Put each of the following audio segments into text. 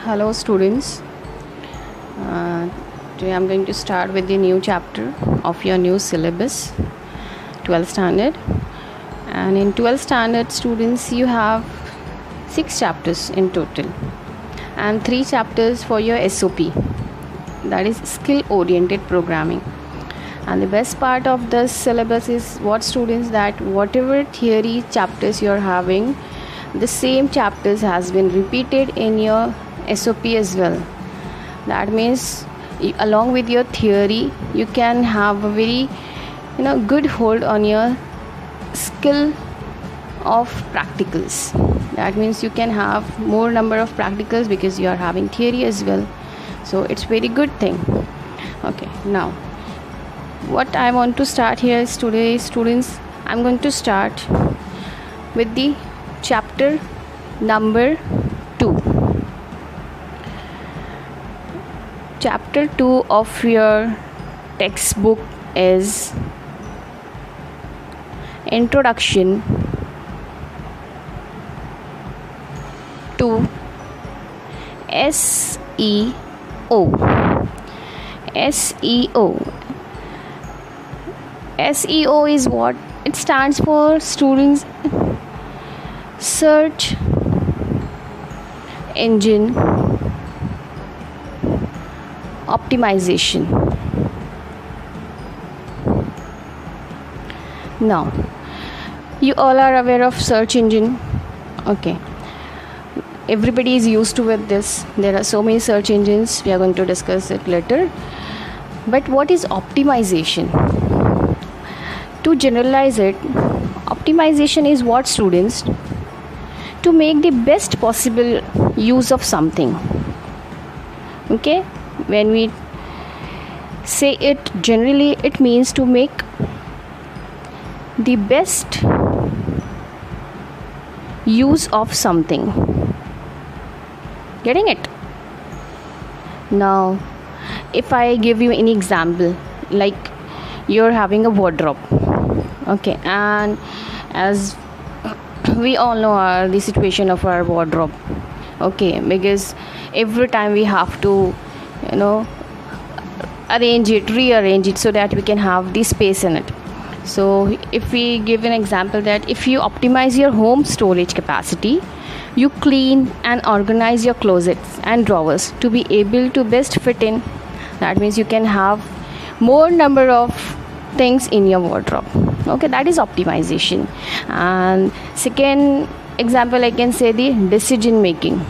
Hello students. Uh, Today I'm going to start with the new chapter of your new syllabus, 12th standard. And in 12th standard students you have 6 chapters in total and 3 chapters for your SOP, that is skill oriented programming. And the best part of this syllabus is what students, that whatever theory chapters you're having, the same chapters has been repeated in your SOP as well. That means along with your theory you can have a very good hold on your skill of practicals. That means you can have more number of practicals because you are having theory as well, so it's very good thing. Okay, now what I want to start here is today, students, I'm going to start with the chapter number 2. Chapter 2 of your textbook is Introduction to SEO. SEO. SEO is what? It stands for, students, search engine optimization. Now you all are aware of search engine. Okay, everybody is used to with this. There are so many search engines, we are going to discuss it later. But what is optimization? To generalize it, optimization is what, students? To make the best possible use of something. Okay, when we say it generally, it means to make the best use of something. Getting it? Now if I give you any example, like you're having a wardrobe, okay, and as we all know the situation of our wardrobe, okay, because every time we have to arrange it, rearrange it, so that we can have the space in it. So if we give an example, that if you optimize your home storage capacity, you clean and organize your closets and drawers to be able to best fit in. That means you can have more number of things in your wardrobe. Okay, that is optimization. And second example, I can say the decision making,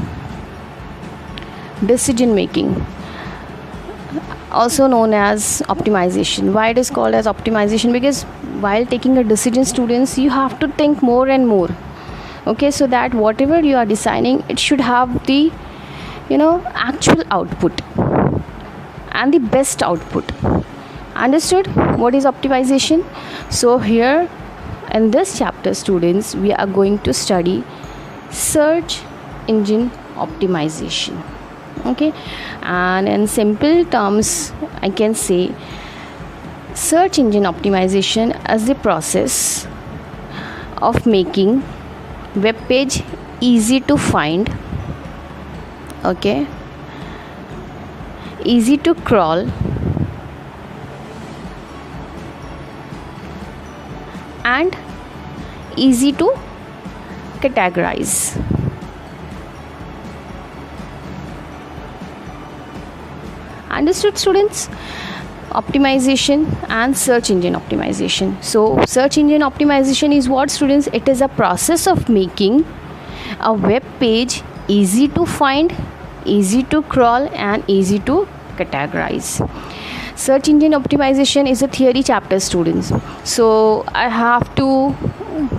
also known as optimization. Why it is called as optimization? Because while taking a decision, students, you have to think more and more, okay, so that whatever you are deciding, it should have the actual output and the best output. Understood what is optimization? So here in this chapter, students, we are going to study search engine optimization. Okay, and in simple terms, I can say search engine optimization as the process of making web page easy to find, okay, easy to crawl, and easy to categorize. Understood, students? Optimization and search engine optimization. So search engine optimization is what, students? It is a process of making a web page easy to find, easy to crawl, and easy to categorize. Search engine optimization is a theory chapter, students. So I have to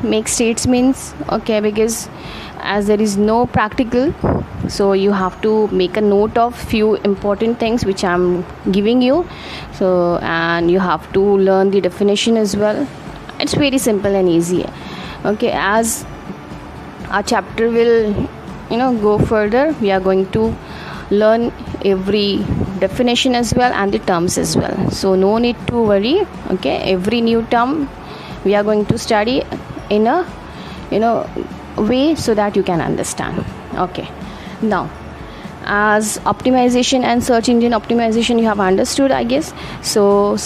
make statements, okay, because as there is no practical, so you have to make a note of few important things which I'm giving you. So, and you have to learn the definition as well. It's very simple and easy. Okay, as our chapter will go further, we are going to learn every definition as well and the terms as well. So no need to worry. Okay, every new term we are going to study in a way so that you can understand. Okay, now as optimization and search engine optimization you have understood, I guess. So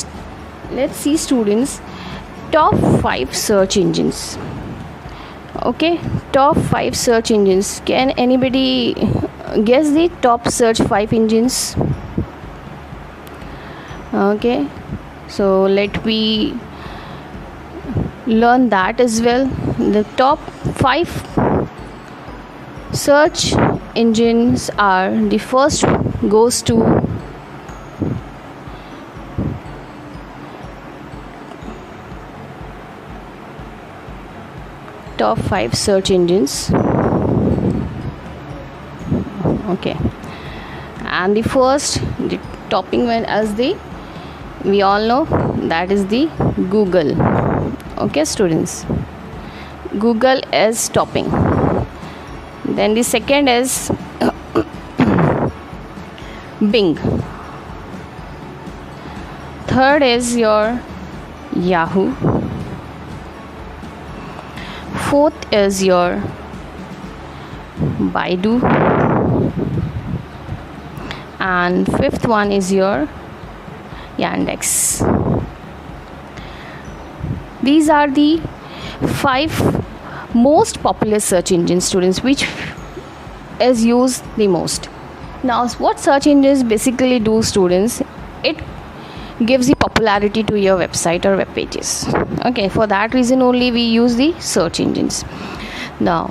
let's see, students, top 5 search engines. Okay, top 5 search engines. Can anybody guess the top search 5 engines? Okay, so let me learn that as well. The top 5 search engines are, the first goes to top 5 search engines. Okay, and the first, the topping one, as the we all know, that is the Google. Okay, students, Google is topping. Then the second is Bing. Third is your Yahoo. Fourth is your Baidu, and fifth one is your Yandex. These are the 5 most popular search engines, students, which is used the most. Now, what search engines basically do, students? It gives the popularity to your website or web pages. Okay, for that reason only we use the search engines. Now,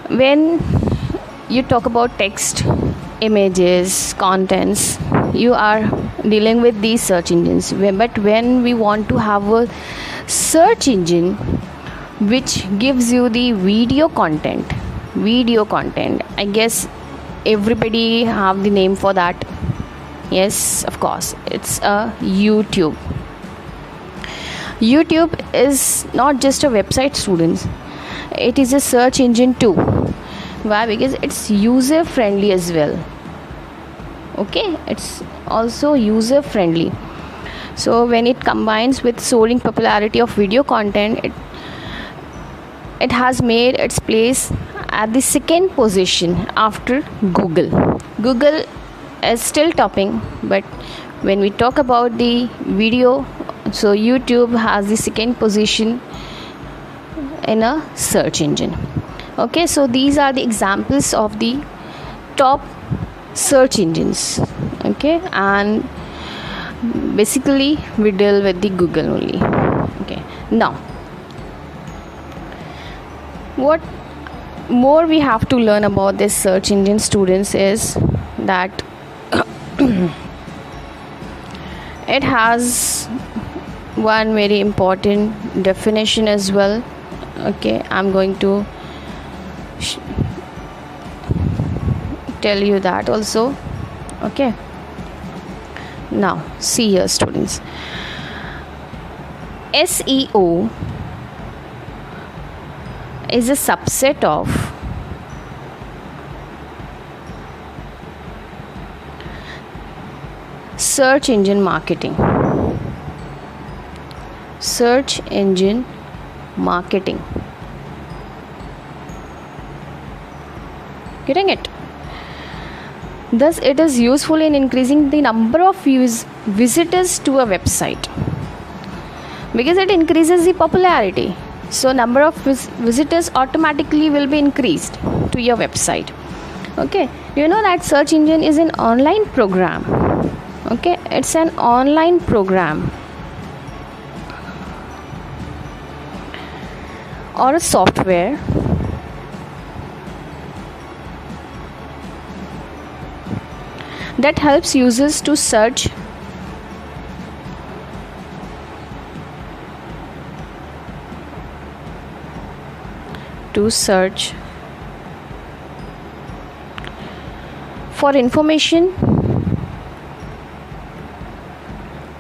when you talk about text, images, contents, you are dealing with these search engines. But when we want to have a search engine which gives you the video content, I guess everybody have the name for that. Yes, of course, it's a YouTube. YouTube is not just a website, students, it is a search engine too. Why? Because it's user friendly as well. Okay, it's also user friendly. So when it combines with soaring popularity of video content, it has made its place at the second position after Google. Google is still topping, but when we talk about the video, so YouTube has the second position in a search engine. Okay, so these are the examples of the top search engines. Okay, and basically we deal with the Google only. Okay, now what more we have to learn about this search engine, students, is that it has one very important definition as well. Okay, I'm going to tell you that also. Okay, now see here, students, SEO is a subset of search engine marketing. Search engine marketing. Getting it? Thus, it is useful in increasing the number of visitors to a website, because it increases the popularity. So, number of visitors automatically will be increased to your website. Okay, you know that search engine is an online program. Okay, it's an online program or a software that helps users to search for information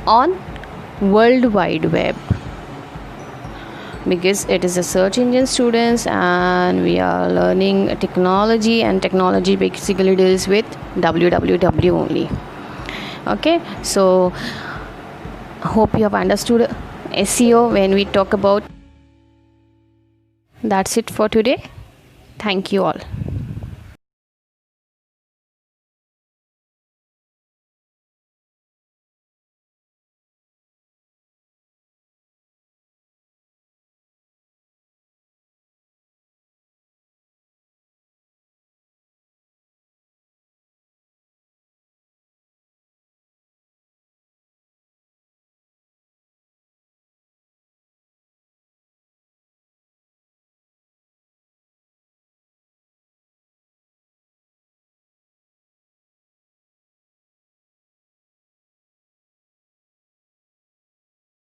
on World Wide Web, because it is a search engine, students, and we are learning technology, and technology basically deals with www only. Okay, so hope you have understood SEO when we talk about. That's it for today. Thank you all.